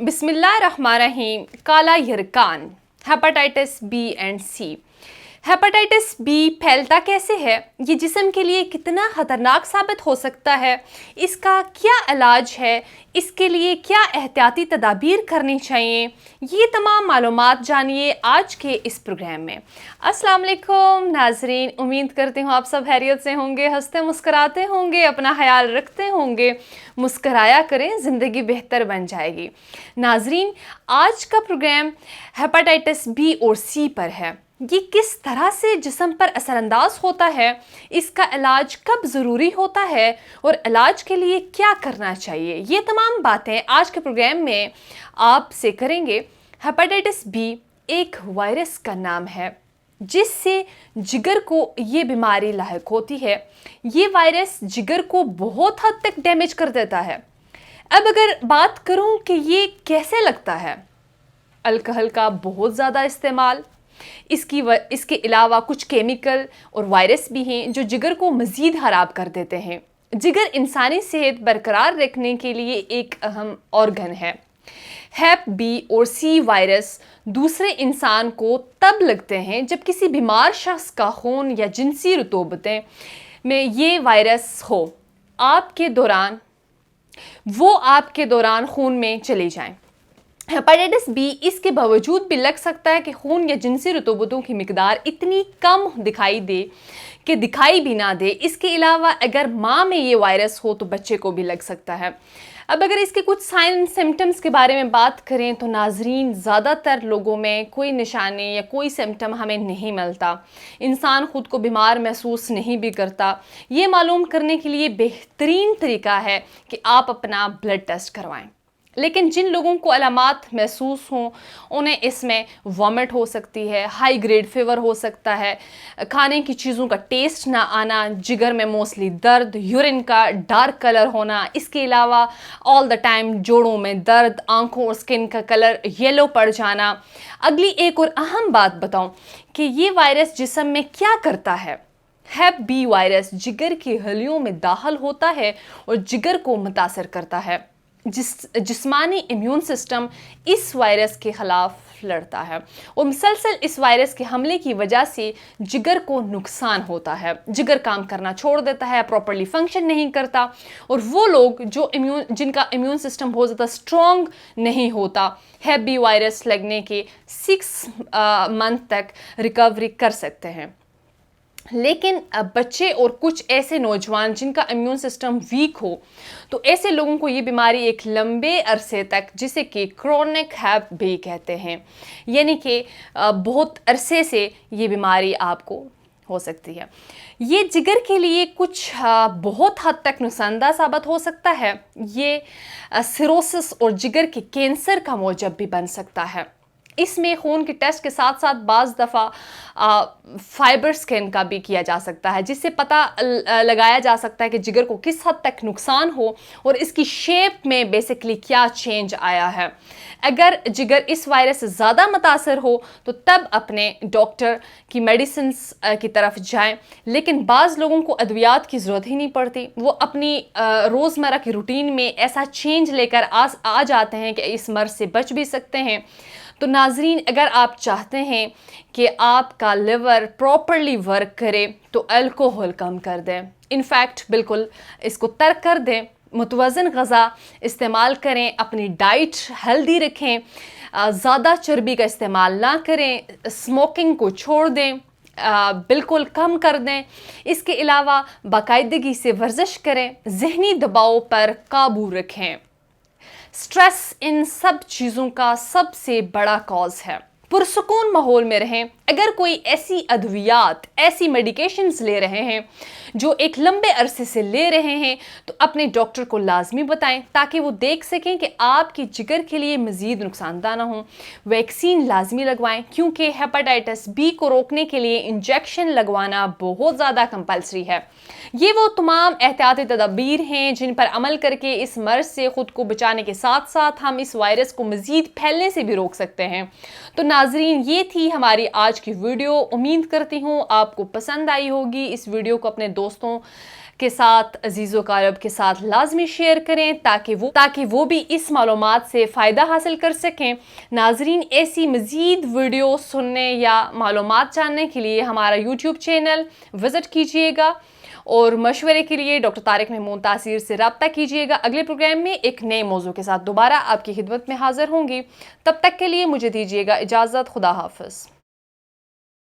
बिस्मिल्लाहिर्रहमानिर्रहीम। काला यरकान, hepatitis B and C. Hepatitis B फैलता कैसे है, ये जिस्म के लिए कितना ख़तरनाक साबित हो सकता है, इसका क्या इलाज है, इसके लिए क्या एहतियाती तदाबीर करनी चाहिए, ये तमाम मालूमात जानिए आज के इस प्रोग्राम में। अस्सलाम वालेकुम नाजरीन, उम्मीद करती हूँ आप सब खैरियत से होंगे, हंसते मुस्कराते होंगे, अपना ख्याल रखते होंगे। मुस्कराया करें, ज़िंदगी बेहतर बन जाएगी। नाजरीन, आज का प्रोग्राम हेपेटाइटिस बी और सी पर है। ये किस तरह से जिस्म पर असरअंदाज होता है, इसका इलाज कब ज़रूरी होता है और इलाज के लिए क्या करना चाहिए, ये तमाम बातें आज के प्रोग्राम में आपसे करेंगे। हेपेटाइटिस बी एक वायरस का नाम है जिससे जिगर को ये बीमारी लाहिक होती है। ये वायरस जिगर को बहुत हद तक डैमेज कर देता है। अब अगर बात करूं कि ये कैसे लगता है, अल्कोहल का बहुत ज़्यादा इस्तेमाल, इसके अलावा कुछ केमिकल और वायरस भी हैं जो जिगर को मज़ीद ख़राब कर देते हैं। जिगर इंसानी सेहत बरकरार रखने के लिए एक अहम ऑर्गन है। हेप बी और सी वायरस दूसरे इंसान को तब लगते हैं जब किसी बीमार शख्स का खून या जिनसी रुतूबतें में ये वायरस हो, आपके दौरान खून में चले जाएं। हेपेटाइटिस बी इसके बावजूद भी लग सकता है कि खून या जिनसी रुतूबतों की मिकदार इतनी कम दिखाई दे कि दिखाई भी ना दे। इसके अलावा अगर माँ में ये वायरस हो तो बच्चे को भी लग सकता है। अब अगर इसके कुछ साइन सिम्टम्स के बारे में बात करें तो नाजरीन, ज़्यादातर लोगों में कोई निशानी या कोई सिम्टम हमें नहीं मिलता। इंसान ख़ुद को बीमार महसूस नहीं भी करता। ये मालूम करने के लिए बेहतरीन तरीका है कि आप अपना ब्लड टेस्ट करवाएं। लेकिन जिन लोगों को अलामात महसूस हों उन्हें इसमें वॉमिट हो सकती है, हाई ग्रेड फीवर हो सकता है, खाने की चीज़ों का टेस्ट ना आना, जिगर में मोस्टली दर्द, यूरिन का डार्क कलर होना, इसके अलावा ऑल द टाइम जोड़ों में दर्द, आंखों और स्किन का कलर येलो पड़ जाना। अगली एक और अहम बात बताऊं कि ये वायरस जिस्म में क्या करता है। हेप बी वायरस जिगर की हलियों में दाखिल होता है और जिगर को मुतासर करता है। जिस्मानी इम्यून सिस्टम इस वायरस के ख़िलाफ़ लड़ता है और मुसलसल इस वायरस के हमले की वजह से जिगर को नुकसान होता है। जिगर काम करना छोड़ देता है, प्रॉपर्ली फंक्शन नहीं करता, और वो लोग जिनका इम्यून सिस्टम बहुत ज़्यादा स्ट्रॉन्ग नहीं होता, हेप बी वायरस लगने के 6 मंथ तक रिकवरी कर सकते हैं। लेकिन बच्चे और कुछ ऐसे नौजवान जिनका इम्यून सिस्टम वीक हो, तो ऐसे लोगों को ये बीमारी एक लंबे अरसे तक, जिसे कि क्रोनिक हेप बी कहते हैं, यानी कि बहुत अरसे से ये बीमारी आपको हो सकती है। ये जिगर के लिए कुछ बहुत हद तक नुकसानदा साबित हो सकता है। ये सिरोसिस और जिगर के कैंसर का मौजब भी बन सकता है। इसमें खून के टेस्ट के साथ साथ बाज़ दफ़ा फाइबर स्कैन का भी किया जा सकता है, जिससे पता लगाया जा सकता है कि जिगर को किस हद तक नुकसान हो और इसकी शेप में बेसिकली क्या चेंज आया है। अगर जिगर इस वायरस से ज़्यादा मुतासर हो तो तब अपने डॉक्टर की मेडिसिन्स की तरफ जाएं। लेकिन बाज़ लोगों को अद्वियात की ज़रूरत ही नहीं पड़ती, वो अपनी रोज़मर्रा की रूटीन में ऐसा चेंज लेकर आ जाते हैं कि इस मर्ज़ से बच भी सकते हैं। तो नाजरीन, अगर आप चाहते हैं कि आपका लिवर प्रॉपरली वर्क करे तो अल्कोहल कम कर दें, इनफैक्ट बिल्कुल इसको तर्क कर दें, मुतवज़न ग़ज़ा इस्तेमाल करें, अपनी डाइट हेल्दी रखें, ज़्यादा चर्बी का इस्तेमाल ना करें, स्मोकिंग को छोड़ दें, बिल्कुल कम कर दें। इसके अलावा बाकायदगी से वर्जिश करें, ज़हनी दबाव पर काबू रखें। स्ट्रेस इन सब चीज़ों का सबसे बड़ा कॉज है। पुरसुकून माहौल में रहें। अगर कोई ऐसी अद्वियात, ऐसी मेडिकेशंस ले रहे हैं जो एक लंबे अरसे से ले रहे हैं, तो अपने डॉक्टर को लाजमी बताएं ताकि वो देख सकें कि आपकी जिगर के लिए मज़ीद नुकसानदा ना हो। वैक्सीन लाजमी लगवाएं, क्योंकि हेपेटाइटिस बी को रोकने के लिए इंजेक्शन लगवाना बहुत ज़्यादा कंपल्सरी है। ये वो तमाम एहतियाती तदबीर हैं जिन पर अमल करके इस मर्ज़ से ख़ुद को बचाने के साथ साथ हम इस वायरस को मज़ीद फैलने से भी रोक सकते हैं। तो नाजरीन, ये थी हमारी आज की वीडियो। उम्मीद करती हूँ आपको पसंद आई होगी। इस वीडियो को अपने दोस्तों کے ساتھ، عزیز و اقارب کے ساتھ لازمی شیئر کریں تاکہ وہ بھی اس معلومات سے فائدہ حاصل کر سکیں۔ ناظرین، ایسی مزید ویڈیو سننے یا معلومات جاننے کے لیے ہمارا یوٹیوب چینل وزٹ کیجئے گا، اور مشورے کے لیے ڈاکٹر طارق مہمون تاثیر سے رابطہ کیجئے گا۔ اگلے پروگرام میں ایک نئے موضوع کے ساتھ دوبارہ آپ کی خدمت میں حاضر ہوں گی۔ تب تک کے لیے مجھے دیجئے گا اجازت۔ خدا حافظ۔